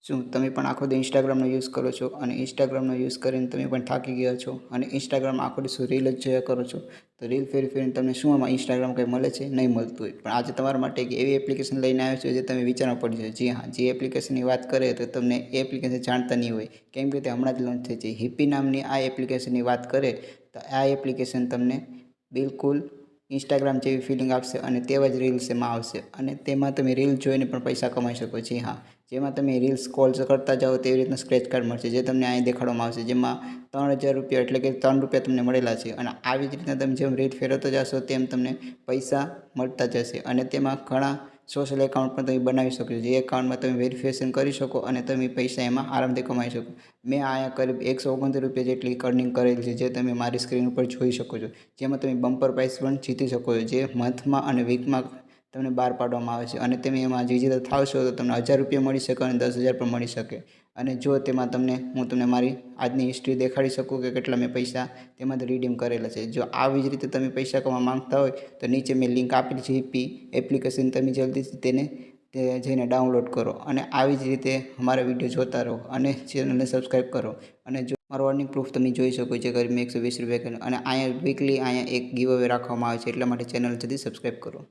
શું તમે પણ આખો દી ઇન્સ્ટાગ્રામનો યુઝ કરો છો અને ઇન્સ્ટાગ્રામનો યુઝ કરીને તમે પણ થાકી ગયા છો અને ઇન્સ્ટાગ્રામમાં આખો દિવસ રીલ જ જોયા કરો છો? તો રીલ ફેરી ફેરીને તમને શું આમાં ઇન્સ્ટાગ્રામ કંઈ મળે છે? નહીં મળતું હોય. પણ આજે તમારા માટે એક એવી એપ્લિકેશન લઈને આવ્યો છું જે તમે વિચારવા પડી જાય. જી હા, જે એપ્લિકેશનની વાત કરીએ તો તમને એ એપ્લિકેશન જાણતા નહીં હોય, કેમ કે તે હમણાં જ લોન્ચ થઈ છે. હિપ્પી નામની આ એપ્લિકેશનની વાત કરીએ તો આ એપ્લિકેશન તમને બિલકુલ ઇન્સ્ટાગ્રામ જેવી ફિલિંગ આપશે અને તેવા જ રીલ્સ એમાં આવશે અને તેમાં તમે રીલ જોઈને પણ પૈસા કમાઈ શકો. જી હા, જેમાં તમે રીલ્સ સ્ક્રોલ કરતા જાઓ તેવી રીતના સ્ક્રેચ કાર્ડ મળશે, જે તમને અહીં દેખાડવામાં આવશે, જેમાં 3000 રૂપિયા એટલે કે 3 રૂપિયા તમને મળેલા છે. અને આવી જ રીતના તમે જેમ રીલ ફેરવતા જશો તેમ તમને પૈસા મળતા જશે અને તેમાં ઘણા સોશિયલ એકાઉન્ટ પણ તમે બનાવી શકો છો, જે એકાઉન્ટમાં તમે વેરિફિકેશન કરી શકો અને તમે પૈસા એમાં આરામથી કમાઈ શકો. મેં અહીંયા કરીબ 129 રૂપિયા જેટલી અર્નિંગ કરેલી છે, જે તમે મારી સ્ક્રીન ઉપર જોઈ શકો છો. જેમાં તમે બમ્પર પ્રાઇસ પણ જીતી શકો છો, જે મંથમાં અને વીકમાં તમને બહાર પાડવામાં આવે છે અને તમે એમાં વિજેતા થાવશો તો તમને 1000 રૂપિયા મળી શકે અને 10,000 પણ મળી શકે. અને જો તેમાં હું તમને મારી આજની હિસ્ટ્રી દેખાડી શકું કે કેટલા મેં પૈસા તેમાંથી રીડીમ કરેલા છે. જો આવી જ રીતે તમે પૈસા કમાવા માંગતા હોય તો નીચે મેં લિંક આપેલી છે હિપ્પી એપ્લિકેશન, તમે જલ્દીથી તેને જઈને ડાઉનલોડ કરો અને આવી જ રીતે અમારા વિડીયો જોતા રહો અને ચેનલને સબસ્ક્રાઈબ કરો. અને જો મારો અર્નિંગ પ્રૂફ તમે જોઈ શકો છો, ગરીબ મેં 120 રૂપિયા કર્યું અને અહીંયા વીકલી અહીંયા એક ગીવ અવે રાખવામાં આવે છે, એટલા માટે ચેનલ જલ્દી સબસ્ક્રાઈબ કરો.